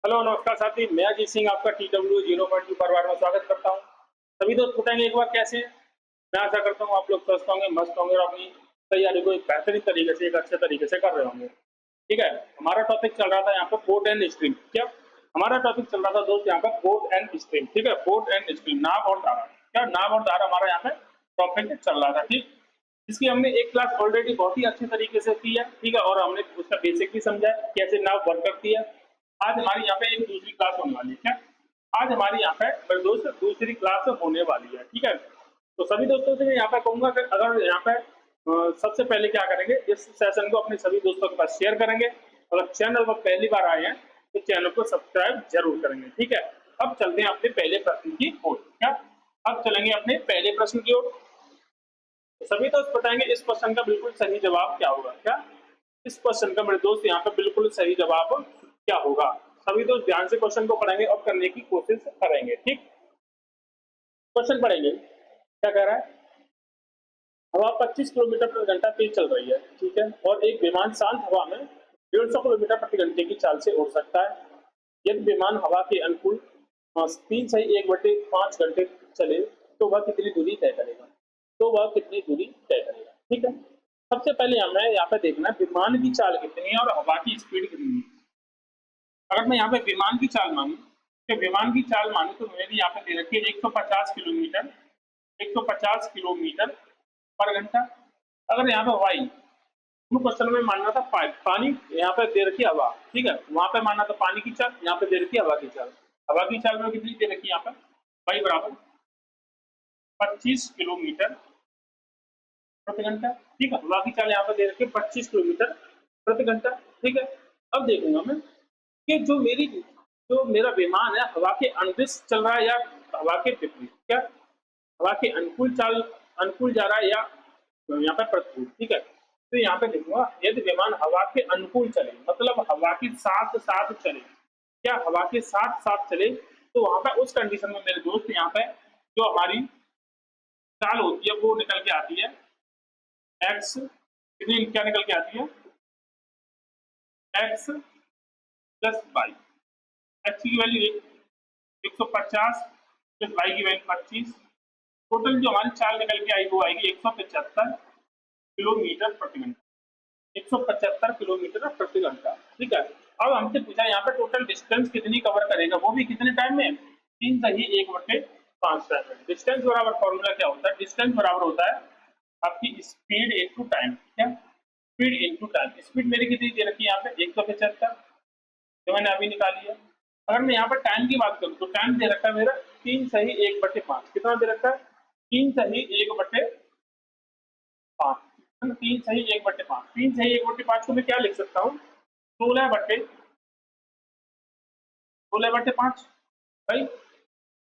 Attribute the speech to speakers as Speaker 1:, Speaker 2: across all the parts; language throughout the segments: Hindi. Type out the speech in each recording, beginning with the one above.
Speaker 1: हेलो नमस्कार साथी, मैं अजीत सिंह आपका TW0.2 परिवार में स्वागत करता हूं। सभी दोस्त बताएंगे एक बार कैसे हैं। मैं आशा करता हूं आप लोग स्वस्थ होंगे, मस्त होंगे और अपनी तैयारी को एक बेहतरीन तरीके से, एक अच्छे तरीके से कर रहे होंगे। ठीक है, हमारा टॉपिक चल रहा था यहाँ पर पोर्ट एंड स्ट्रीम। क्या हमारा टॉपिक चल रहा था दोस्त यहाँ पर पोर्ट एंड स्ट्रीम। ठीक है, पोर्ट एंड स्ट्रीम, नाव और धारा। क्या नाव और धारा हमारा यहाँ पे टॉपिक चल रहा था। ठीक, इसकी हमने एक क्लास ऑलरेडी बहुत ही अच्छे तरीके से की है। ठीक है, और हमने उसका बेसिक भी समझा है, कैसे नाव वर्क करती है। आज हमारी यहाँ पे एक दूसरी क्लास होने वाली है। क्या आज हमारी यहाँ पे मेरे दोस्त दूसरी क्लास होने वाली है। ठीक है, तो सभी दोस्तों से मैं यहाँ पे कहूंगा कि अगर यहाँ पे सबसे पहले क्या करेंगे, इस सेशन को अपने सभी दोस्तों के पास शेयर करेंगे। अगर चैनल पर पहली बार आए हैं तो चैनल को सब्सक्राइब जरूर करेंगे। ठीक है, अब चलते हैं अपने पहले प्रश्न की ओर। क्या अब चलेंगे अपने पहले प्रश्न की ओर। तो सभी दोस्त बताएंगे इस क्वेश्चन का बिल्कुल सही जवाब क्या होगा। क्या इस क्वेश्चन का मेरे दोस्त यहाँ पे बिल्कुल सही जवाब क्या होगा। सभी दोस्त ध्यान से क्वेश्चन को पढ़ेंगे और करने की कोशिश करेंगे। ठीक, क्वेश्चन पढ़ेंगे, क्या कह रहा है। हवा 25 किलोमीटर प्रति घंटा तेज चल रही है। ठीक है, और एक विमान शांत हवा में 150 किलोमीटर प्रति घंटे की चाल से उड़ सकता है। यदि विमान हवा के अनुकूल 3/1/5 घंटे चले तो वह कितनी दूरी तय करेगा। ठीक है, सबसे पहले हमें यहाँ पे देखना है विमान की चाल कितनी है और हवा की स्पीड कितनी है। अगर मैं यहाँ पे विमान की चाल मानूं, तो विमान की चाल मानूं तो मेरी यहाँ पे दे रखी है 150 किलोमीटर पर घंटा। अगर यहाँ पे वायु, क्वेश्चन में मानना था पानी, यहाँ पे दे रखी है हवा। ठीक है, वहां पे मानना था पानी की चाल, यहाँ पे दे रखी है हवा की चाल। हवा की चाल में कितनी दे रखी है यहाँ पे, वायु बराबर 25 किलोमीटर प्रति घंटा। ठीक है, हवा की चाल यहाँ पे दे रखी है 25 किलोमीटर प्रति घंटा। ठीक है, अब देखूंगा मैं कि जो मेरा विमान है हवा के अनुदिश चल रहा है या हवा के विपरीत। क्या हवा के अनुकूल जा रहा है या यहाँ पे प्रतिकूल। ठीक है, तो यहाँ पे देखूंगा यदि विमान हवा के अनुकूल चले, मतलब हवा के साथ साथ चले, क्या हवा के साथ साथ चले, तो वहां पे उस कंडीशन में मेरे दोस्त यहाँ पे जो हमारी चाल होती है वो निकल के आती है एक्स, कितनी क्या निकल के आती है, एक्स प्लस वाई। एक्स की वैल्यू 150 प्लस वाई की वैल्यू 25। टोटल जो हमारी चाल निकल के आई वो आएगी 175 किलोमीटर प्रति घंटा। 175 किलोमीटर प्रति घंटा। ठीक है, अब हमसे पूछा यहाँ पे टोटल डिस्टेंस कितनी कवर करेगा, वो भी कितने टाइम में, 3/1/5 टाइम में। डिस्टेंस बराबर फॉर्मूला क्या होता है, डिस्टेंस बराबर होता है आपकी स्पीड इनटू टाइम। क्या स्पीड इनटू टाइम। स्पीड मेरी कितनी दे रखी है यहाँ पे 175, जो मैंने अभी निकाली है। अगर मैं यहाँ पर टाइम की बात करूँ तो टाइम दे रखा है मेरा 3/1/5। कितना दे रखा है, 3/1/5। 3/1/5, 3/1/5 को मैं क्या लिख सकता हूँ, 16/5 भाई,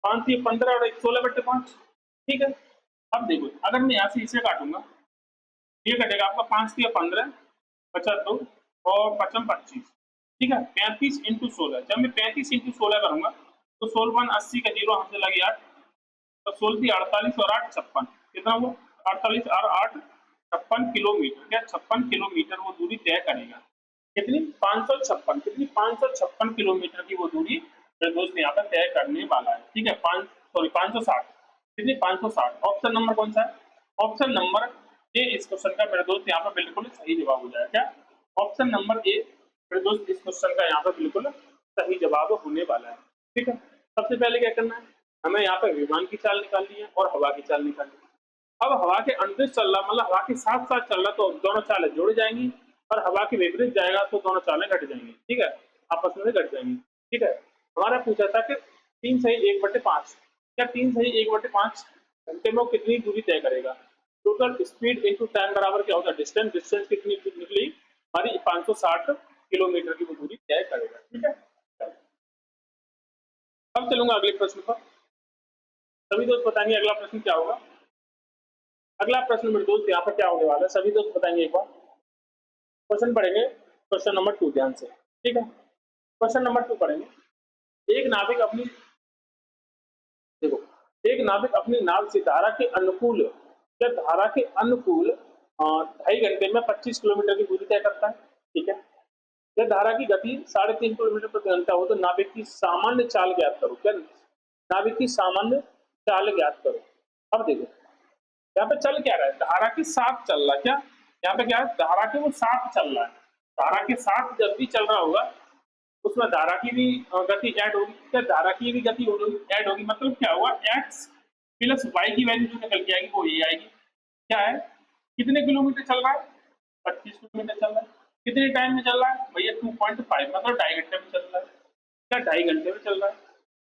Speaker 1: 5 से 15 और 16/5। ठीक है, अब देखो अगर मैं यहाँ से इसे काटूंगा, ये कटेगा आपका 5 से 15 बचा 2 और 55 25। ठीक है, 35 × 16। जब मैं 35 × 16 करूंगा तो 16 80 का 0 हमसे लगी 8, तो 16 48 और 8 56। कितना हुआ, 48 और 8 56 किलोमीटर। क्या 56 किलोमीटर वो दूरी तय करेगा। कितनी, 556। कितनी, 556 किलोमीटर की वो दूरी मेरे दोस्त यहाँ पर तय करने वाला है। ठीक है, 560। कितनी, 560। ऑप्शन नंबर कौन सा है, ऑप्शन नंबर ए इस क्वेश्चन का मेरे दोस्त यहाँ पर बिल्कुल सही जवाब हो जाएगा। क्या ऑप्शन नंबर ए मेरे दोस्त इस क्वेश्चन का यहाँ पर बिल्कुल सही जवाब होने वाला है। ठीक है, सबसे पहले क्या करना है, हमें यहाँ पर विमान की चाल निकालनी है और हवा की चाल निकालनी है। अब हवा के अनुदिश चल रहा, मतलब हवा के साथ साथ चल रहा, तो दोनों चालें जुड़ जाएंगी, और हवा के विपरीत जाएगा तो दोनों चालें घट जाएंगी। ठीक है, आपस में घट जाएंगी। ठीक है, हमारा पूछा था कि 3/1/5, क्या 3/1/5 घंटे में वो कितनी दूरी तय करेगा। टोटल स्पीड इनटू टाइम बराबर क्या होता है, डिस्टेंस। डिस्टेंस कितनी निकली हमारी, 560 किलोमीटर की वो दूरी तय करेगा। ठीक है, अब चलूंगा अगले प्रश्न पर। सभी दोस्त बताएंगे अगला प्रश्न क्या होगा। अगला प्रश्न मेरे दोस्त यहाँ पर क्या होने वाला है, सभी दोस्त बताएंगे एक बार। क्वेश्चन पढ़ेंगे, क्वेश्चन नंबर 2 ध्यान से। ठीक है, क्वेश्चन नंबर 2 पढ़ेंगे। एक नाविक अपनी देखो एक नाविक अपनी नाव से धारा के अनुकूल, या धारा के अनुकूल 2.5 घंटे में 25 किलोमीटर की दूरी तय करता है। ठीक है, जब धारा की गति 3.5 किलोमीटर प्रति घंटा हो तो नाविक की सामान्य चाल ज्ञात करो। क्या नाविक की सामान्य चाल ज्ञात करो। अब देखो यहाँ पे चल क्या रहा है, धारा के साथ चल रहा है। क्या यहाँ पे क्या है, धारा के वो साथ चल रहा है। धारा के साथ जब भी चल रहा होगा उसमें धारा की भी गति ऐड होगी। क्या धारा की भी गति ऐड होगी, मतलब क्या हुआ, एक्स प्लस वाई की वैल्यू जो निकल के आएगी वो ये आएगी। क्या है, कितने किलोमीटर चल रहा है, 25 किलोमीटर चल रहा है। कितने टाइम में चल रहा है भैया, 2.5 मतलब 2.5 घंटे में चल रहा है। क्या 2.5 घंटे में चल रहा है।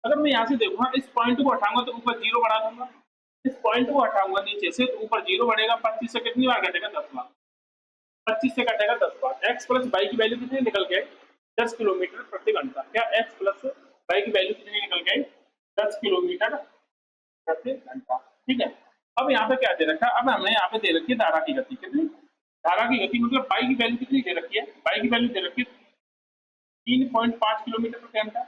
Speaker 1: अगर मैं यहाँ से देखूंगा, इस पॉइंट को हटाऊंगा तो ऊपर जीरो बढ़ा दूंगा, इस पॉइंट को हटाऊंगा नीचे से तो ऊपर जीरो बढ़ेगा। 25 से कितनी बार घटेगा, 10 बार। 25 से कटेगा 10 बार। एक्स प्लस वाई की वैल्यू कितनी निकल के आई, 10 किलोमीटर प्रति घंटा। क्या एक्स प्लस वाई की वैल्यू कितनी निकल के आई, 10 किलोमीटर प्रति घंटा। ठीक है, अब यहाँ पे क्या दे रखा है, अब हमने यहाँ पे दे रखी है धारा की गति कितनी, धारा की गति मतलब वाई की वैल्यू कितनी दे रखी है, वाई की वैल्यू दे रखी है 3.5 किलोमीटर प्रति घंटा।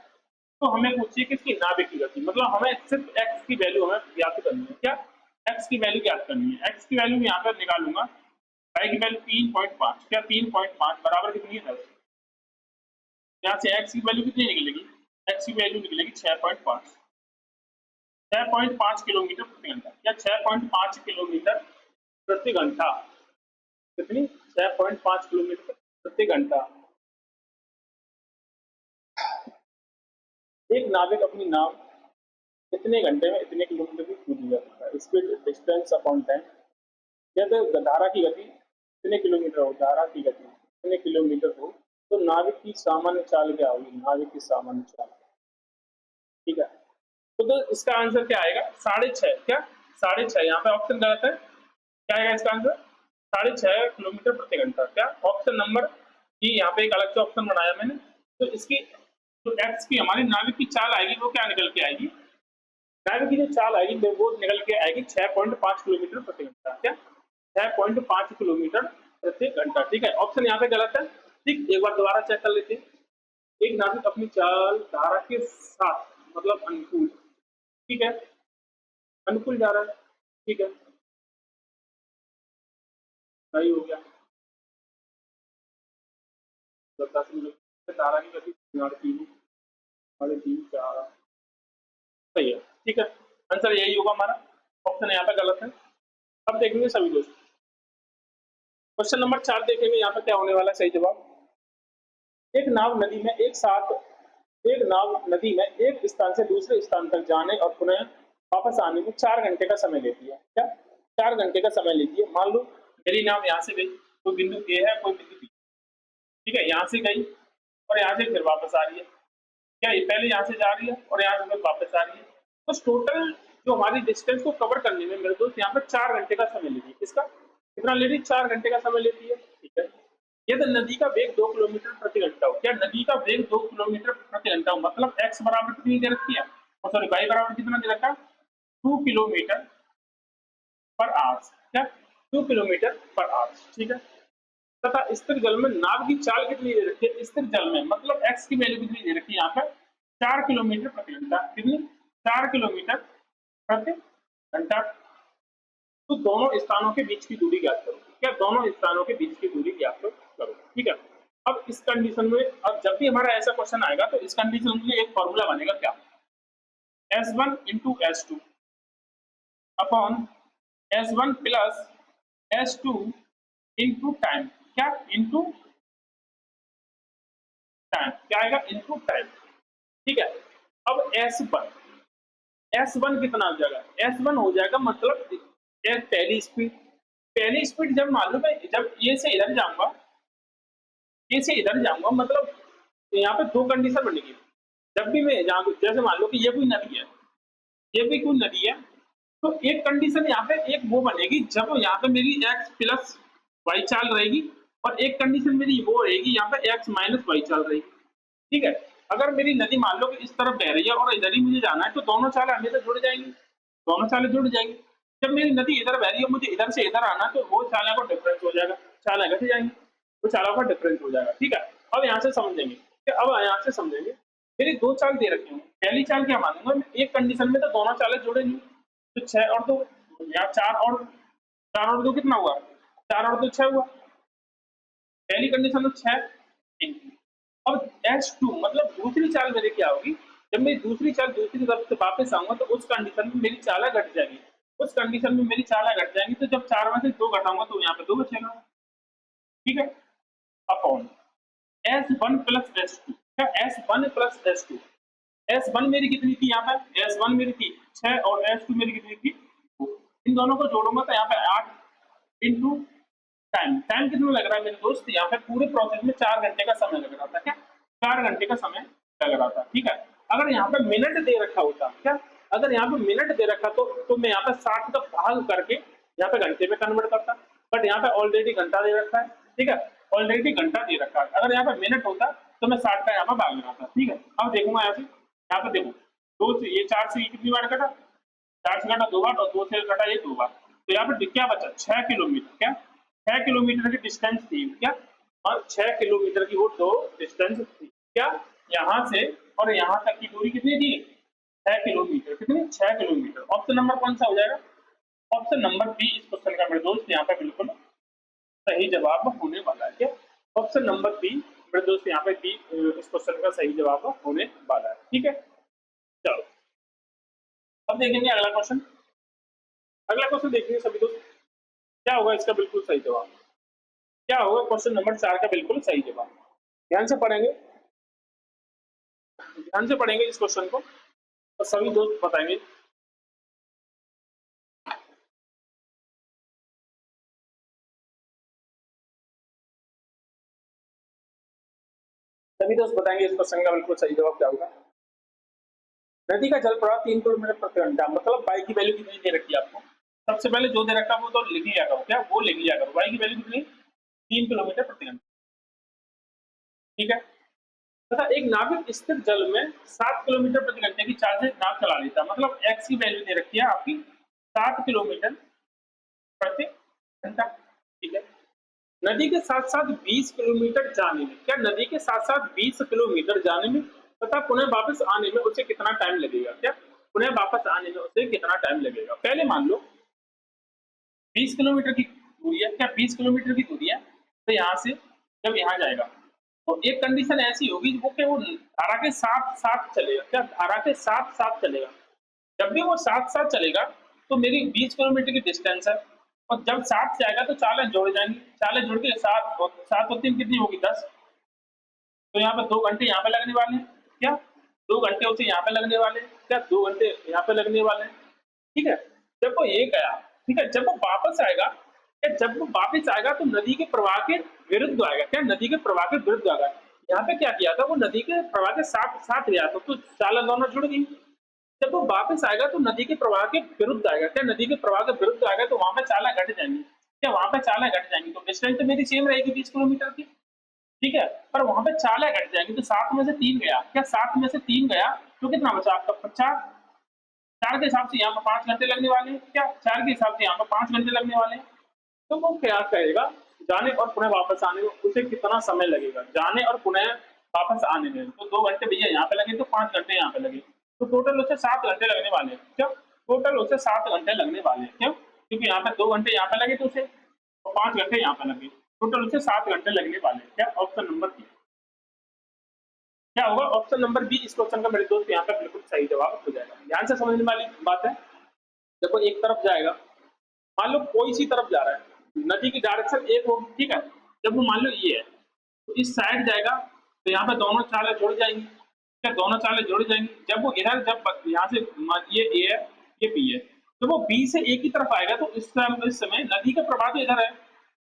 Speaker 1: तो हमें पूछिए किसकी, नाभिक की गति, मतलब हमें सिर्फ एक्स की वैल्यू हमें ज्ञात करनी है। क्या एक्स की वैल्यू ज्ञात करनी है। एक्स की वैल्यू यहाँ पर निकालूंगा, वाई की वैल्यू 3.5। क्या 3.5 बराबर कितनी है, 10। यहाँ से एक्स की वैल्यू कितनी निकलेगी, एक्स की वैल्यू निकलेगी 6.5, 6.5 किलोमीटर प्रति घंटा। या 6.5 किलोमीटर प्रति घंटा, कितनी, 6.5 किलोमीटर प्रति घंटा। एक नाविक अपनी नाव इतने घंटे में इतने किलोमीटर की कूद जा सकता है। Speed distance upon time. यदि धारा की गति इतने किलोमीटर हो, धारा की गति इतने किलोमीटर हो तो नाविक की सामान्य चाल क्या होगी, नाविक की सामान्य चाल। ठीक है, तो इसका आंसर क्या आएगा, 6.5। क्या 6.5, यहाँ पे ऑप्शन गलत है। क्या आएगा इसका आंसर, 6.5 किलोमीटर प्रति घंटा। क्या ऑप्शन नंबर ई, यहाँ पे एक अलग से ऑप्शन बनाया मैंने। तो इसकी जो एक्स की हमारी नाविक की चाल आएगी वो क्या निकल के आएगी, नाविक की जो चाल आएगी वो निकल के आएगी 6.5 किलोमीटर प्रति घंटा। क्या 6.5 किलोमीटर प्रति घंटा। ठीक है, ऑप्शन यहाँ पे गलत है। ठीक, एक बार दोबारा चेक कर लेते हैं। एक नाविक अपनी चाल धारा के साथ मतलब अनुकूल, ठीक है, अनुकूल जा रहा है। ठीक है, सही हो गया। 10 मिनट धारा की गति 3.5 4 सही है। ठीक है, आंसर यही होगा हमारा, ऑप्शन यहाँ पे गलत है। अब देखेंगे सभी दोस्त, क्वेश्चन नंबर 4 देखेंगे यहाँ पे क्या होने वाला है। सही जवाब, एक नाव नदी में एक स्थान से दूसरे स्थान तक जाने और पुनः वापस आने में 4 घंटे का समय लेती है। क्या 4 घंटे का समय लेती है। मान लो मेरी नाव यहाँ से गई, कोई बिंदु ए है, कोई बिंदु बी, ठीक है, यहाँ से गई और यहाँ से फिर वापस आ रही है। क्या ये पहले यहाँ से जा रही है और यहाँ से फिर वापस आ रही है। तो टोटल जो हमारी डिस्टेंस को कवर करने में मेरे दोस्त यहाँ पर 4 घंटे का समय लेती है। इसका कितना ले रही है, 4 घंटे का समय लेती है। ठीक है, यदि नदी का वेग 2 किलोमीटर प्रति घंटा हो। क्या नदी का वेग 2 किलोमीटर प्रति घंटा हो, मतलब एक्स बराबर कितनी दे रखी है, और सॉरी वाई बराबर कितना दे रखा है, 2 किलोमीटर पर आवर्स। क्या 2 किलोमीटर पर आवर्स। ठीक है, तथा स्थिर जल में नाव की चाल कितनी दे रखी है, स्थिर जल में मतलब एक्स की वैल्यू कितनी दे रखी है यहाँ पर, 4 किलोमीटर प्रति घंटा। कितनी, 4 किलोमीटर प्रति घंटा। तो दोनों स्थानों के बीच की दूरी ज्ञात करो। क्या दोनों स्थानों के बीच की दूरी ज्ञात करो। ठीक है, अब इस कंडीशन में, अब जब भी हमारा ऐसा क्वेश्चन आएगा तो इस कंडीशन में एक फॉर्मूला बनेगा। क्या, S1 into S2 upon S1 plus S2 into time. क्या इंटू टाइम, क्या आएगा, इंटू टाइम। ठीक है, अब S1 कितना हो जाएगा, S1 हो जाएगा मतलब पहली स्पीड। पहली स्पीड जब मान लो मैं जब ये से इधर जाऊंगा, ये से इधर जाऊंगा, मतलब यहाँ पे दो कंडीशन बनेगी। जब भी मैं जाऊँ, जैसे मान लो कि ये कोई नदी है, ये भी कोई नदी है, तो एक कंडीशन यहाँ पे एक वो बनेगी जब यहाँ पे मेरी एक्स प्लस वाई चाल रहेगी, और एक कंडीशन मेरी वो रहेगी यहाँ पे एक्स माइनस वाई चाल रहेगी। ठीक है, अगर मेरी नदी मान लो कि इस तरफ बह रही है और इधर ही मुझे जाना है तो दोनों चालें हमेशा जुड़ जाएंगी, दोनों चालें जुड़ जाएंगी। जब मेरी नदी इधर बह रही है, मुझे इधर से इधर आना, तो वो चालों का डिफरेंस हो जाएगा, चालें घट जाएंगी, वो चालों का डिफरेंस हो जाएगा। ठीक है, अब यहाँ से समझेंगे कि अब यहाँ से समझेंगे मेरी दो चाल दे रखी हूँ। पहली चाल क्या मानूंगा मैं, एक कंडीशन में तो दोनों चालें जुड़ेंगी, तो 6 और 2 या 4 और 2 कितना हुआ, 4 और 2 6 हुआ। पहली कंडीशन तो 6 अब S2 मतलब दूसरी चाल मेरी क्या होगी, जब मैं दूसरी चाल दूसरी तरफ से वापस आऊंगा तो उस कंडीशन में मेरी चालें घट जाएगी, उस कंडीशन में मेरी चालें घट जाएंगी, तो जब 4 में से 2 घटाऊंगा तो यहाँ पे 2 बचेगा, ठीक है, अपॉन S1 प्लस S2, क्या S1 प्लस S2, S1 मेरी कितनी थी, यहाँ पे S1 मेरी थी 6 और S2 मेरी कितनी थी 2, इन दोनों को जोड़ूंगा तो यहाँ पे 8 इंटू टाइम, टाइम कितना लग रहा है मेरे दोस्त, यहाँ पे पूरे प्रोसेस में 4 घंटे का समय लग रहा था, क्या 4 घंटे का समय लग रहा था, ठीक है। अगर यहाँ पे मिनट दे रखा होता, क्या अगर यहाँ पे मिनट दे रखा तो मैं यहाँ पे 60 का भाग करके यहाँ पे घंटे में कन्वर्ट करता, बट यहाँ पे ऑलरेडी घंटा दे रखा है, ठीक है, ऑलरेडी घंटा दे रखा है, अगर यहाँ पे मिनट होता तो मैं 60 का यहाँ पे भाग लगाता, ठीक है। अब देखूंगा यहाँ पे देखो, 2 से ये 4 से ये कितनी बार कटा, 4 से कटा 2 बार और 2 से कटा ये 2 बार, तो यहाँ पे क्या बचा 6 किलोमीटर, क्या 6 किलोमीटर की डिस्टेंस थी, क्या और 6 किलोमीटर की वो दो डिस्टेंस थी, क्या यहाँ से और यहाँ तक की दूरी कितनी थी 6 किलोमीटर, कितनी 6 किलोमीटर। ऑप्शन नंबर कौन सा हो जाएगा, ऑप्शन नंबर बी इस क्वेश्चन का मेरे दोस्त यहाँ पे बिल्कुल सही जवाब होने वाला है, क्या ऑप्शन नंबर बी मेरे दोस्त यहाँ पे बी इस क्वेश्चन का सही जवाब होने वाला है, ठीक है। चलो अब देखेंगे अगला क्वेश्चन, अगला क्वेश्चन देखेंगे सभी दोस्त, क्या होगा इसका बिल्कुल सही जवाब, क्या होगा क्वेश्चन नंबर 4 का बिल्कुल सही जवाब, ध्यान से पढ़ेंगे, ध्यान से पढ़ेंगे इस क्वेश्चन को तो सभी दोस्त बताएंगे। सभी दोस्त बताएंगे इस क्वेश्चन का बिल्कुल सही जवाब क्या होगा। नदी का जल प्रवाह 3 किलोमीटर प्रति घंटा, मतलब y की वैल्यू कितनी दे रखी है आपको, सबसे पहले जो दे रखा है वो तो लिख लिया करो, क्या वो लिख लिया करो, y की वैल्यू कितनी 3 किलोमीटर प्रति घंटा, ठीक है। तथा एक नाविक स्थिर जल में 7 किलोमीटर प्रति घंटे की चाल से नाव चला लेता, मतलब x की वैल्यू दे रखी है आपकी 7 किलोमीटर प्रति घंटा, ठीक है। नदी के साथ साथ 20 किलोमीटर जाने में, क्या नदी के साथ साथ 20 किलोमीटर जाने में तथा पुनः वापस आने में उसे कितना टाइम लगेगा, क्या पुनः वापस आने में उसे कितना टाइम लगेगा। पहले मान लो 20 किलोमीटर की दूरी है, क्या 20 किलोमीटर की दूरी है, तो यहाँ से जब यहाँ जाएगा तो एक कंडीशन ऐसी होगी वो कि वो धारा के साथ साथ चलेगा, क्या धारा के साथ साथ चलेगा, जब भी वो साथ साथ चलेगा तो मेरी 20 किलोमीटर की डिस्टेंस है, और जब साथ जाएगा तो चालें जुड़ जाएंगी, चालें जुड़ के सात सात और 3 कितनी होगी 10, तो यहाँ पे 2 घंटे यहाँ पे लगने वाले हैं, क्या 2 घंटे उसे यहाँ पे लगने वाले हैं, क्या 2 घंटे यहाँ पे लगने वाले हैं, ठीक है। जब वो ये गया, ठीक है, जब वो वापस आएगा, क्या जब वो वापस आएगा तो नदी के प्रवाह के विरुद्ध आएगा, क्या नदी के प्रवाह के विरुद्ध आएगा, यहाँ पे क्या किया था वो नदी के प्रवाह के साथ साथ गया था तो चालें दोनों जुड़ गई, जब वो वापस आएगा तो नदी के प्रवाह के विरुद्ध आएगा, क्या नदी के प्रवाह के विरुद्ध आएगा तो वहां पे चालें घट जाएंगी, क्या वहां पे चालें घट जाएंगी, तो डिस्टेंस तो मेरी सेम रहेगी 20 किलोमीटर की, ठीक है, पर वहां पे चालें घट जाएंगी, तो 7 में से 3 गया, क्या 7 में से 3 गया तो कितना बचा आपका 50, 4 के हिसाब से यहाँ पर 5 घंटे लगने वाले हैं, क्या 4 के हिसाब से यहाँ पर 5 घंटे लगने वाले हैं, तो वो क्या कहेगा जाने और पुनः वापस आने में उसे कितना समय लगेगा, जाने और पुनः वापस आने में, तो 2 घंटे भैया यहाँ पे लगे तो 5 घंटे यहाँ पे लगे, तो टोटल उसे 7 घंटे लगने वाले हैं, क्या टोटल उसे 7 घंटे लगने वाले हैं, क्यों क्योंकि यहाँ पे 2 घंटे यहाँ पे लगे तो उसे 5 घंटे यहाँ पे लगे, टोटल उसे 7 घंटे लगने वाले हैं, क्या ऑप्शन नंबर बी, क्या होगा ऑप्शन नंबर बी इस क्वेश्चन का मेरे दोस्त यहाँ पे बिल्कुल सही जवाब हो जाएगा। ध्यान से समझने वाली बात है, देखो एक तरफ जाएगा, मान लो कोई सी तरफ जा रहा है, नदी की डायरेक्शन एक होगी, ठीक है, जब वो मान लो ये है तो इस साइड जाएगा तो यहाँ पे दोनों चालें जुड़ जाएंगी, क्या दोनों चालें जुड़ जाएंगी, जब वो इधर जब यहाँ से ये ए है ये बी है, तो वो बी से ए की तरफ आएगा तो इस समय नदी का प्रवाह तो इधर है,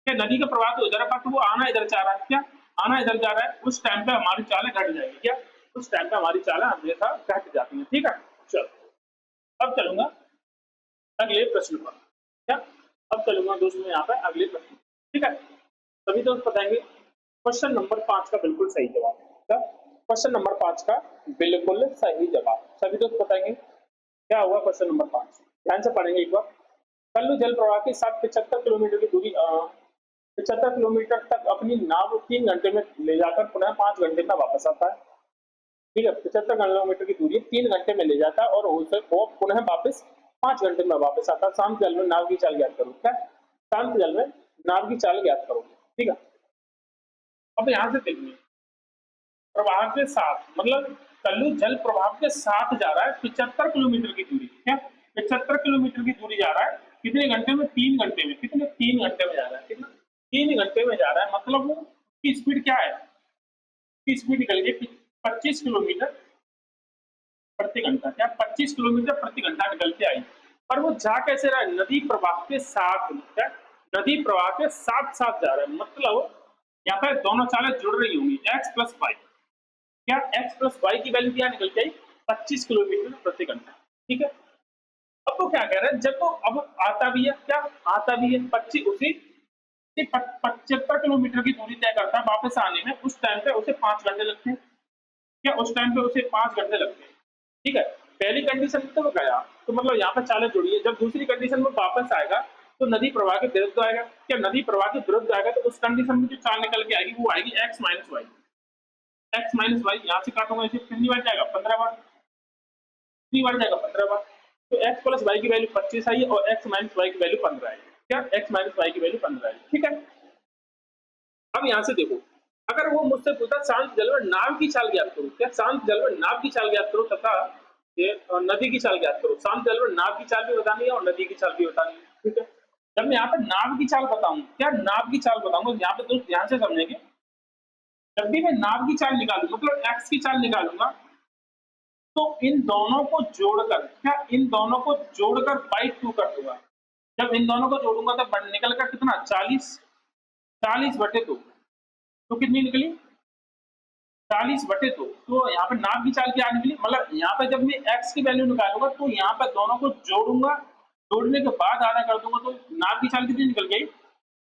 Speaker 1: क्या नदी का प्रवाह तो इधर है, तो वो आना इधर जा रहा है, क्या आना इधर जा रहा है, उस टाइम पे हमारी चालें घट जाएगी, क्या उस टाइम पे हमारी चालें हमेशा घट जाती है, ठीक है। चलो अब चलूंगा अगले प्रश्न पर, क्या अब चलूंगा दोस्तों यहाँ पे अगले प्रश्न, ठीक है, सभी दोस्त बताएंगे क्वेश्चन नंबर 5 का बिल्कुल सही जवाब, क्या क्वेश्चन नंबर 5 का बिल्कुल सही जवाब, सभी दोस्त बताएंगे क्या होगा क्वेश्चन नंबर 5, ध्यान से पढ़ेंगे एक बार। कल्लू जल प्रवाह के साथ 75 किलोमीटर की दूरी 75 किलोमीटर तक अपनी नाव 3 घंटे में ले जाकर पुनः 5 घंटे में वापस आता है, ठीक है, 75 किलोमीटर की दूरी 3 घंटे में ले जाता है और उसे वो पुनः वापस 5 घंटे में वापस आता है। शांत जल में नाव की चाल ज्ञात करो, क्या शांत जल में नाव की चाल ज्ञात करो, ठीक है। अब यहाँ से देखिए प्रवाह के साथ, मतलब तल्लु जल प्रवाह के साथ जा रहा है 75 किलोमीटर की दूरी। क्या 75 किलोमीटर की दूरी जा रहा है कितने घंटे में? 3 घंटे में। कितने? 3 घंटे में जा रहा है। कितना? 3 घंटे में जा रहा है। मतलब वो की स्पीड क्या है? की स्पीड निकल गई 25 किलोमीटर प्रति घंटा। क्या 25 किलोमीटर प्रति घंटा निकल के आई। पर वो जा कैसे रहा है? नदी प्रवाह के साथ। क्या? नदी प्रवाह के साथ साथ जा रहा है। मतलब यहाँ पर दोनों चालें जुड़ रही होंगी, एक्स प्लस वाई। क्या एक्स प्लस वाई की वैल्यू क्या निकल के आई? 25 किलोमीटर प्रति घंटा। ठीक है। अब तो क्या कह रहे हैं, जब तो अब आता भी है, क्या आता भी है 25 उसी 75 किलोमीटर की दूरी तय करता है वापस आने में, उस टाइम पे उसे 5 घंटे लगते हैं। क्या उस टाइम पे उसे 5 घंटे लगते हैं। ठीक है। पहली कंडीशन में तो वो गया, तो मतलब यहाँ पे चालें जुड़ी है। जब दूसरी कंडीशन में वापस आएगा तो नदी प्रवाह के विरुद्ध आएगा। क्या नदी प्रवाह के विरुद्ध आएगा तो उस कंडीशन में जो चाल निकल के आएगी वो आएगी X minus Y. X minus Y यहाँ से काटूंगा, इसे कितनी बार जाएगा? 15 बार। कितनी बार जाएगा? 15 बार। तो एक्स प्लस वाई की वैल्यू 25 आई और एक्स माइनस वाई की वैल्यू 15 आई। क्या एक्स माइनस वाई की वैल्यू 15 आई। ठीक है। अब यहाँ से देखो, अगर वो मुझसे पूछता शांत जल में नाव की चाल ज्ञात करो। क्या शांत जल में नाव की चाल ज्ञात करो तथा ये नदी की चाल ज्ञात करो। शांत जल में नाव की चाल भी बतानी है और नदी की चाल भी बतानी है। ठीक है। जब मैं यहाँ पे नाव की चाल बताऊं, क्या नाव की चाल बताऊंगा, यहाँ पे दोस्त ध्यान से समझेंगे। जब भी मैं नाव की चाल निकालू, मतलब एक्स की चाल निकालूंगा, तो इन दोनों को जोड़कर, क्या इन दोनों को जोड़कर बाई 2 कर दूंगा। जब इन दोनों को जोड़ूंगा तो निकल कर कितना? 40 बटे 2। तो कितनी निकली? 40/2। तो यहाँ पे नाव की चाल क्या निकली? मतलब यहाँ पे जब मैं x की वैल्यू निकालूंगा तो यहाँ पे दोनों को जोड़ूंगा, जोड़ने के बाद आधा कर दूंगा, तो नाव की चाल कितनी निकल गई?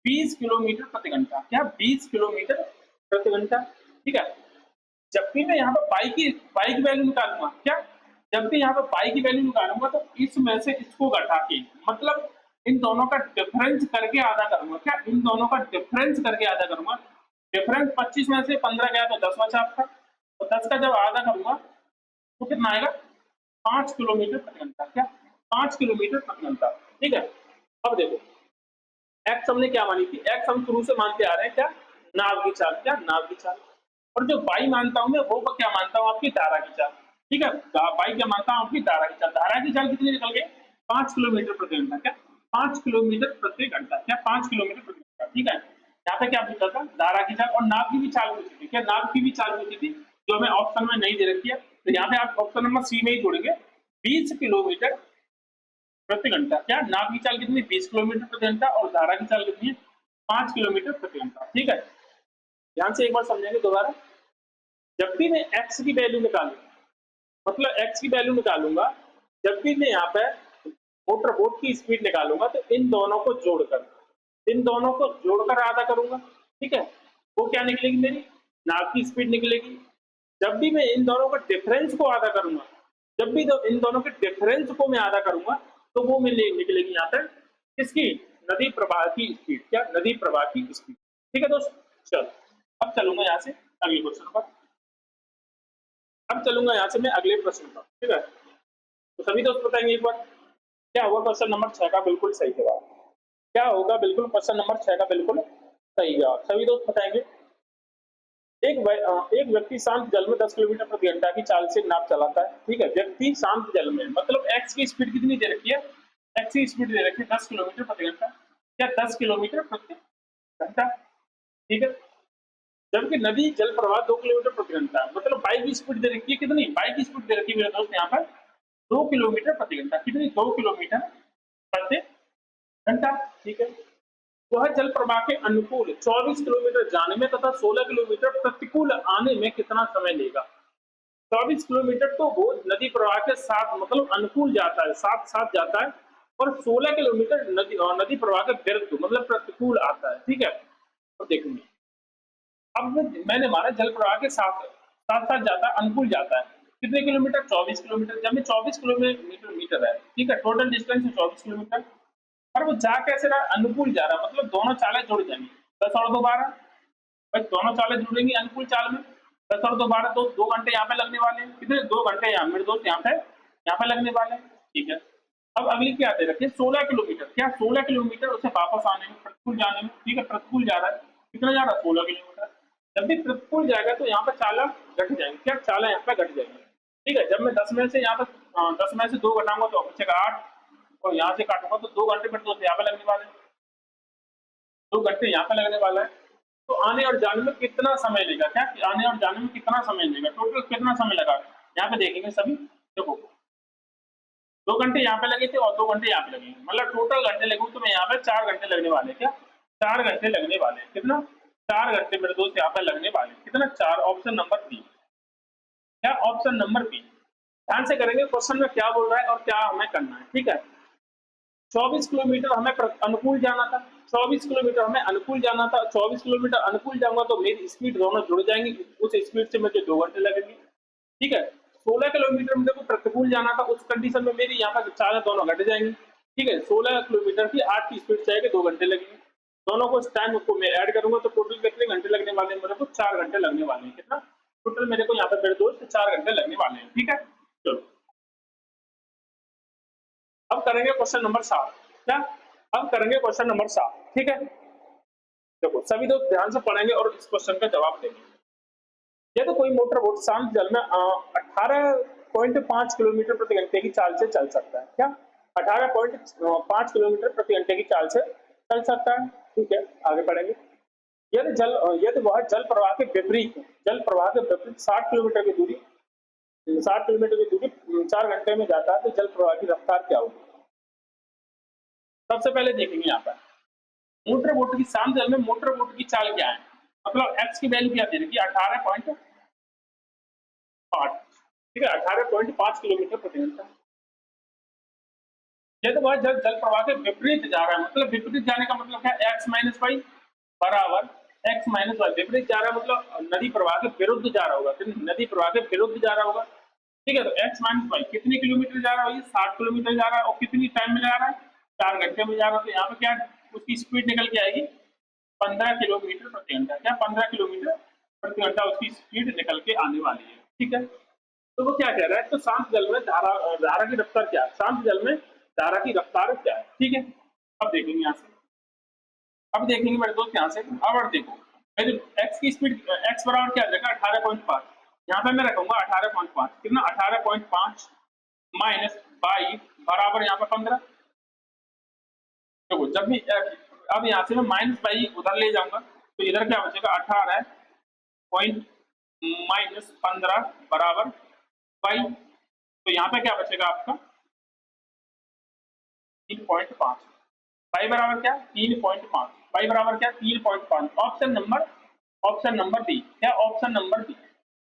Speaker 1: 20 किलोमीटर प्रति घंटा। क्या 20 किलोमीटर प्रति घंटा। ठीक है। जब भी मैं यहाँ पे पाई की वैल्यू निकालूंगा, क्या जब भी यहाँ पे पाई की वैल्यू निकालूंगा तो इसमें से इसको घटा के, मतलब इन दोनों का डिफरेंस करके आधा करूंगा। क्या इन दोनों का डिफरेंस करके आधा करूंगा। डिफरेंस 25 में से 15 गया तो 10 बचा आपका, तो 10 का जब आधा करूंगा तो कितना आएगा? 5 किलोमीटर प्रति घंटा। क्या 5 किलोमीटर प्रति घंटा। ठीक है। अब देखो, एक्स हमने क्या मानी थी? एक्स हम शुरू से मानते आ रहे हैं, क्या नाव की चाल। क्या नाव की चाल। और जो बाई मानता हूं मैं, वो क्या मानता हूं? आपकी धारा की चाल। ठीक है। बाई क्या मानता हूं? आपकी धारा की चाल। धारा की चाल कितनी निकल गई? 5 किलोमीटर प्रति घंटा। क्या 5 किलोमीटर प्रति घंटा। क्या 5 किलोमीटर प्रति घंटा। ठीक है। यहाँ पे क्या पूछा था? धारा की चाल। और नाव की भी चाल पूछी थी। क्या नाव की भी चाल पूछी थी, जो हमें ऑप्शन में नहीं दे रखी है। तो यहाँ पे आप ऑप्शन नंबर सी में ही जोड़ेंगे, 20 किलोमीटर प्रति घंटा। क्या नाव की चाल कितनी? 20 किलोमीटर प्रति घंटा। और धारा की चाल कितनी है? 5 किलोमीटर प्रति घंटा। ठीक है। ध्यान से एक बार समझेंगे दोबारा। जब भी मैं x की वैल्यू निकालूं, मतलब x की वैल्यू निकालूंगा, जब भी मैं यहाँ पे मोटर बोट की स्पीड निकालूंगा तो इन दोनों को जोड़कर आधा करूंगा। ठीक है। वो क्या निकलेगी? मेरी नाव की स्पीड निकलेगी। जब भी मैं इन दोनों का डिफरेंस को आधा करूंगा, जब भी इन दोनों के डिफरेंस को मैं आधा करूंगा तो वो मेरे निकलेगी यहाँ पर किसकी? नदी प्रवाह की स्पीड। क्या नदी प्रवाह की स्पीड। ठीक है दोस्त। चलो, अब चलूंगा यहाँ से अगले क्वेश्चन पर। अब चलूंगा यहाँ से मैं अगले प्रश्न पर। ठीक है। तो सभी दोस्त बताएंगे एक बार, क्या होगा क्वेश्चन नंबर 6 का बिल्कुल सही जवाब? क्या होगा बिल्कुल क्वेश्चन नंबर 6 का बिल्कुल सही जवाब? सभी दोस्त बताएंगे। एक व्यक्ति शांत जल में 10 किलोमीटर प्रति घंटा की चाल से नाव चलाता है। ठीक है। व्यक्ति शांत जल में, मतलब एक्स की स्पीड कितनी दे रखी है? एक्स की स्पीड दे रखी है 10 किलोमीटर प्रति घंटा। क्या 10 किलोमीटर प्रति घंटा। ठीक है। जबकि नदी जल प्रवाह 2 किलोमीटर प्रति घंटा, मतलब बाइक की स्पीड दे रखी है कितनी? बाइक की स्पीड दे रखी है मेरे दोस्त यहाँ पर 2 किलोमीटर प्रति घंटा। कितनी? 2 किलोमीटर प्रति घंटा। ठीक है। वह जल प्रवाह के अनुकूल 24 किलोमीटर जाने में तथा 16 किलोमीटर प्रतिकूल आने में कितना समय लेगा? 24 किलोमीटर तो वो नदी प्रवाह के साथ, मतलब अनुकूल जाता है, साथ साथ जाता है, और 16 किलोमीटर नदी प्रवाह के विरुद्ध, मतलब प्रतिकूल आता है। ठीक है। तो देखेंगे, अब मैंने माना जल प्रवाह के साथ साथ साथ जाता है, अनुकूल जाता है। कितने किलोमीटर? 24 किलोमीटर। जब में 24 किलोमीटर है, ठीक है, टोटल डिस्टेंस है 24 किलोमीटर। पर वो जा कैसे रहा? अनुकूल जा रहा, मतलब दोनों चालें जुड़ जाएंगी। 10 और 2 12। भाई दोनों चालें जुड़ेंगी अनुकूल चाल में। 10 और 2 12, तो 2 घंटे यहाँ पे लगने वाले हैं। कितने? 2 घंटे यहाँ मेरे दोस्त यहाँ पे लगने वाले हैं। ठीक है। अब अगली क्या दे रखी है? 16 किलोमीटर। क्या 16 किलोमीटर उसे वापस आने में, प्रतिकूल जाने में। ठीक है। प्रतिकूल जा रहा है, कितना जा रहा है? 16 किलोमीटर। जब भी प्रतिकूल जाएगा तो यहाँ पर चालक घट जाएंगे, क्या चालक यहाँ पे घट जाएंगे। ठीक है, जब मैं 10 में से यहाँ पर 10 में से 2 घटाऊंगा तो बचेगा 8, और यहाँ से काटूंगा तो 2 घंटे मेरे दोस्त यहाँ पे लगने वाले हैं, 2 घंटे यहाँ पे लगने वाला है। तो आने और जाने में कितना समय लेगा, क्या आने और जाने में कितना समय लेगा, टोटल कितना समय लगा, यहाँ पे देखेंगे सभी। देखो 2 घंटे यहाँ पे लगे थे और 2 घंटे यहाँ पे लगेंगे, मतलब टोटल घंटे लगे तो मैं यहाँ पे 4 घंटे लगने वाले हैं, क्या 4 घंटे लगने वाले हैं, कितना 4 घंटे मेरे दोस्त यहाँ पे लगने वाले हैं, कितना 4, ऑप्शन नंबर बी, क्या ऑप्शन नंबर बी। ध्यान से करेंगे क्वेश्चन में क्या बोल रहा है और क्या हमें करना है। ठीक है, 24 किलोमीटर हमें अनुकूल जाना था, 24 किलोमीटर हमें अनुकूल जाना था, 24 किलोमीटर अनुकूल जाऊंगा तो मेरी स्पीड दोनों जुड़ जाएंगी, उस स्पीड से मुझे 2 घंटे लगेंगे। ठीक है, 16 किलोमीटर मुझे को प्रतिकूल जाना था, उस कंडीशन में मेरी यहाँ पर चाल दोनों घट जाएंगी। ठीक है, 16 किलोमीटर की 8 की स्पीड से 2 घंटे लगेंगे, दोनों को टाइम को मैं ऐड करूंगा तो टोटल कितने घंटे लगने वाले हैं, मेरे को 4 घंटे लगने वाले हैं, कितना टोटल मेरे को यहाँ पर मेरे दोस्त 4 घंटे लगने वाले हैं। ठीक है, चलो अब करेंगे क्वेश्चन नंबर 7, क्या अब करेंगे क्वेश्चन नंबर 7। ठीक है, देखो सभी लोग ध्यान से पढ़ेंगे और इस क्वेश्चन का जवाब देंगे। यदि कोई मोटर बोट शांत जल में 18.5 किलोमीटर प्रति घंटे की चाल से चल सकता है, क्या 18.5 किलोमीटर प्रति घंटे की चाल से चल सकता है। ठीक है, आगे बढ़ेंगे। यदि वह जल प्रवाह के विपरीत 60 किलोमीटर की दूरी 60 किलोमीटर की दूरी 4 घंटे में जाता है तो जल प्रवाह की रफ्तार क्या होगी। सबसे पहले देखेंगे यहाँ पर मोटर बोट की शांत जल में मोटर बोट की चाल क्या है, मतलब एक्स की वैल्यू क्या दे रही है 18.5, ठीक है 18.5 किलोमीटर प्रति घंटा। यदि वह जल जल प्रवाह के विपरीत जा रहा है, मतलब विपरीत जाने का मतलब क्या, एक्स माइनस वाई बराबर एक्स माइनस वाई, विपरीत जा रहा है मतलब नदी प्रवाह के विरुद्ध जा रहा होगा, नदी प्रवाह के विरुद्ध जा रहा होगा। ठीक है, तो एक्स माइनस वाई कितने किलोमीटर जा रहा है, 60 किलोमीटर जा रहा है, और कितनी टाइम में जा रहा है, 4 घंटे में जा रहा है। तो यहाँ पे क्या उसकी स्पीड निकल के आएगी 15 किलोमीटर प्रति घंटा, क्या 15 किलोमीटर प्रति घंटा उसकी स्पीड निकल के आने वाली है। ठीक है, तो वो क्या कह रहा है, तो शांत जल में धारा धारा की रफ्तार क्या है, शांत जल में धारा की रफ्तार क्या है। ठीक है, अब देखेंगे यहाँ से, अब देखेंगे मेरे दोस्त यहाँ से, अब देखो मेरे एक्स की स्पीड एक्स बराबर क्या रहेगा 18.5, यहाँ पे मैं रखूंगा 18.5, कितना 18.5 माइनस 22 बराबर यहाँ पे 15। देखो जब भी अब यहाँ से मैं माइनस 22 उधर ले जाऊंगा तो इधर क्या बचेगा 18 पॉइंट माइनस 15 बराबर 22, तो यहाँ पे क्या बचेगा आपका 3.5, पाई बराबर क्या 3.5, पाई बराबर क्या 3.5, ऑप्शन नंबर बी, क्या ऑप्शन नंबर बी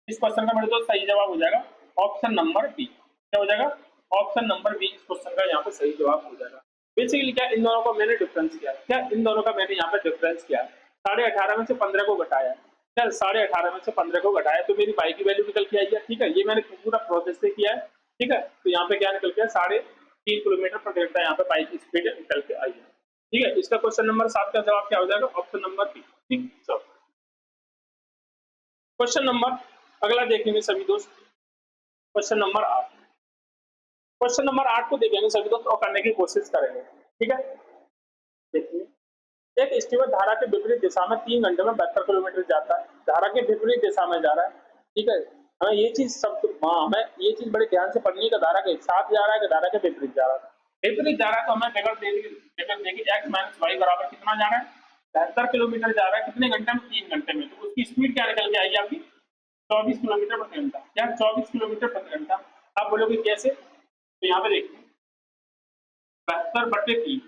Speaker 1: इस क्वेश्चन का मेरे दोस्त सही जवाब हो जाएगा, ऑप्शन नंबर बी क्या हो जाएगा, ऑप्शन नंबर बी इस क्वेश्चन का यहाँ पे सही जवाब हो जाएगा। बेसिकली क्या इन दोनों का मैंने डिफरेंस किया, क्या इन दोनों का मैंने यहाँ पे डिफरेंस किया, 18.5 में से 15 को घटाया, क्या 18.5 में से 15 को घटाया तो मेरी पाई की वैल्यू निकल के आई है। ठीक है, ये मैंने पूरा प्रोसेस से किया है। ठीक है, तो यहाँ पे क्या निकल के 3.5 किलोमीटर प्रति घंटा यहाँ पे पाई की स्पीड निकल के आई है। ठीक है, इसका क्वेश्चन नंबर 7 का जवाब क्या हो जाएगा, ऑप्शन नंबर बी। ठीक, चलो क्वेश्चन नंबर अगला देखेंगे सभी दोस्त, क्वेश्चन नंबर 8, क्वेश्चन नंबर 8 को देखेंगे सभी दोस्त और करने की कोशिश करेंगे। ठीक है, देखिए एक स्टीमर धारा के विपरीत दिशा में 3 घंटे में 72 किलोमीटर जाता है, धारा के विपरीत दिशा में जा रहा है। ठीक है, हमें ये चीज सब हमें ये चीज बड़े ध्यान से पढ़नी है कि धारा के साथ जा रहा है कि धारा के विपरीत जा रहा है। विपरीत जा रहा है तो हमें फिगर देगी एक्स माइनस वाई बराबर कितना जा रहा है 72 किलोमीटर जा रहा है, कितने घंटे में 3 घंटे में, तो उसकी स्पीड क्या निकल के आएगी आपकी 24 किलोमीटर प्रति घंटा, क्या 24 किलोमीटर प्रति घंटा। आप बोलोगे कैसे, तो यहाँ पे देखिए 72/3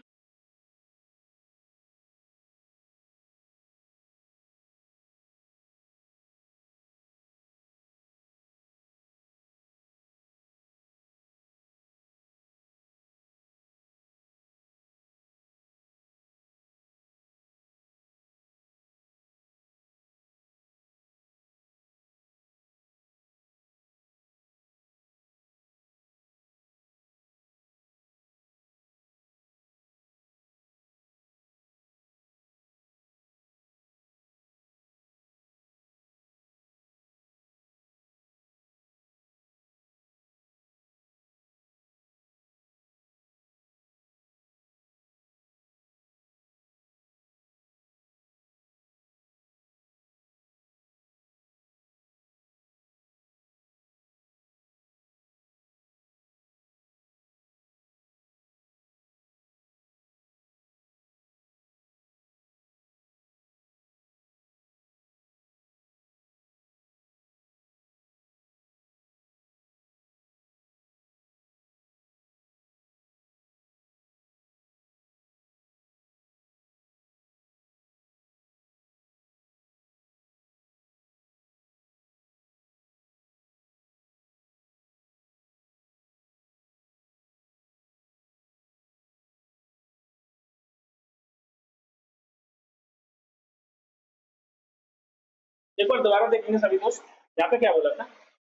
Speaker 1: एक बार दोबारा देखेंगे सभी दोस्त, यहाँ पे क्या बोला था,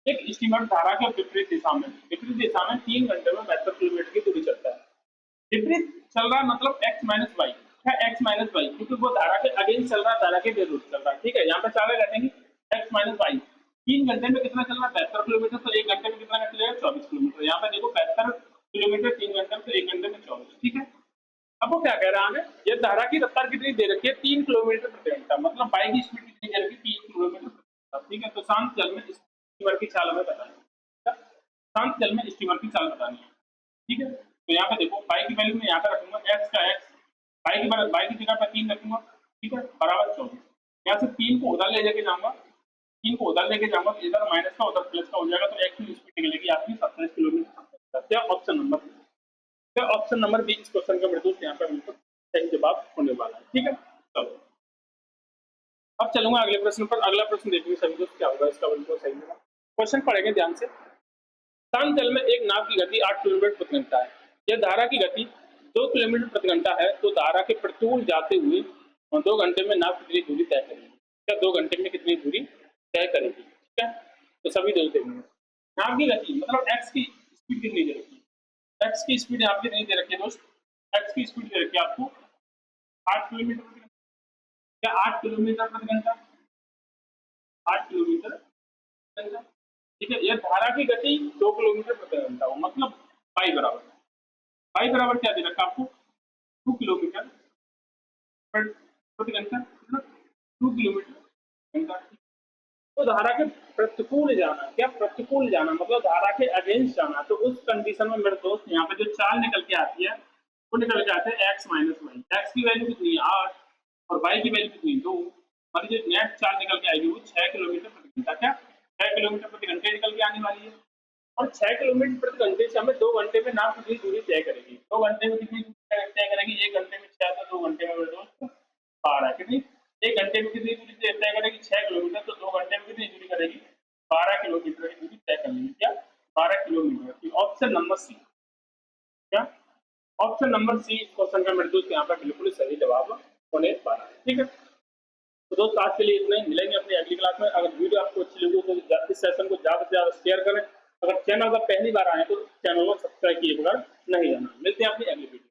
Speaker 1: एक स्टीमर धारा के विपरीत दिशा में 3 घंटे में 72 किलोमीटर की दूरी चलता है। विपरीत चल रहा है मतलब x माइनस वाई, क्या x माइनस वाई, क्योंकि वो धारा के अगेंस्ट चल रहा है, धारा के विरुद्ध चल रहा है, ठीक है। यहाँ पे चावे रखेंगे x माइनस वाई, 3 घंटे में कितना चल रहा है 72 किलोमीटर, तो 1 घंटे में कितना चलेगा 24 किलोमीटर। यहाँ पे देखो 72 किलोमीटर 3 घंटे में, तो 1 घंटे में 24, ठीक है। अब वो क्या कह रहा है, ये धारा की रफ्तार कितनी दे रखी है 3 किलोमीटर प्रति घंटा, मतलब बाइक की स्पीड कितनी दे रखी है 3 किलोमीटर प्रति घंटा, ठीक है। तो शांत जल में स्टीमर की चाल हमें बतानी है, शांत जल में स्टीमर की चाल बतानी है, ठीक है। तो यहाँ पे देखो बाई की वैल्यू में यहाँ पे रखूंगा x का x, बाई की जगह पे 3 रखूंगा, ठीक है, बराबर 24। यहाँ से 3 को उधर ले जाके जाऊंगा, 3 को उधर लेके जाऊंगा, तो इधर माइनस का उधर प्लस का हो जाएगा, तो x की स्पीड निकलेगी आपकी 27 किलोमीटर। क्या ऑप्शन नंबर, क्या ऑप्शन नंबर बी इस क्वेश्चन का मेरे दोस्त यहाँ पे बिल्कुल सही जवाब होने वाला है, ठीक है। चलो अब चलूंगा अगले प्रश्न पर। अगला प्रश्न देखेंगे सभी दोस्त क्या होगा इसका बिल्कुल सही जवाब। क्वेश्चन पढ़ेंगे ध्यान से। शांत जल में एक नाव की गति 8 किलोमीटर प्रति घंटा है, यह धारा की गति 2 किलोमीटर प्रति घंटा है, तो धारा के प्रतिकूल जाते हुए 2 घंटे में नाव कितनी दूरी तय करेगी, क्या 2 घंटे में कितनी दूरी तय करेगी, ठीक है। तो सभी दोस्त देखेंगे नाव की गति मतलब एक्स की स्पीड कितनी दे रखी है, एक्स की स्पीड आपकी नहीं दे रखी है दोस्त, एक्स की स्पीड दे रखी है आपको 8 किलोमीटर प्रति घंटा, क्या 8 किलोमीटर प्रति घंटा, 8 किलोमीटर प्रति घंटा, ठीक है। यह धारा की गति 2 किलोमीटर प्रति घंटा हो, मतलब पाई बराबर क्या दे रखा आपको 2 किलोमीटर प्रति घंटा, मतलब 2 किलोमीटर घंटा। तो धारा के प्रतिकूल जाना, क्या प्रतिकूल जाना मतलब धारा के अगेंस्ट जाना, तो उस कंडीशन में मेरे दोस्त यहाँ पे जो चाल निकल के आती है वो निकल के आते हैं x माइनस वाई, एक्स की वैल्यू कितनी है 8 और y की वैल्यू कितनी 2, और जो नेट चाल निकल के आएगी वो 6 किलोमीटर प्रति घंटा, क्या 6 किलोमीटर प्रति घंटे निकल के आने वाली है। और 6 किलोमीटर प्रति घंटे से हमें 2 घंटे में नाव कितनी दूरी तय करेगी, 2 घंटे में कितनी दूरी तय करेगी, 1 घंटे में 6, तो 2 घंटे में मेरे दोस्त 12, कितनी 1 घंटे में कितनी दूरी तय करेगी 6 किलोमीटर, तो 2 घंटे में कितनी दूरी करेगी 12 किलोमीटर की दूरी तय करनी है, क्या 12 किलोमीटर की। ऑप्शन नंबर सी, क्या ऑप्शन नंबर सी इस क्वेश्चन का मेरे दोस्त यहाँ पर बिल्कुल सही जवाब होने वाला है, ठीक है। तो दोस्त आज के लिए इतना ही, मिलेंगे अपनी अगली क्लास में। अगर वीडियो आपको अच्छी लगी तो इस सेशन को ज्यादा से ज्यादा शेयर करें, अगर चैनल पर पहली बार आए तो चैनल को सब्सक्राइब किए बगैर नहीं जाना। मिलते हैं अपनी अगली वीडियो।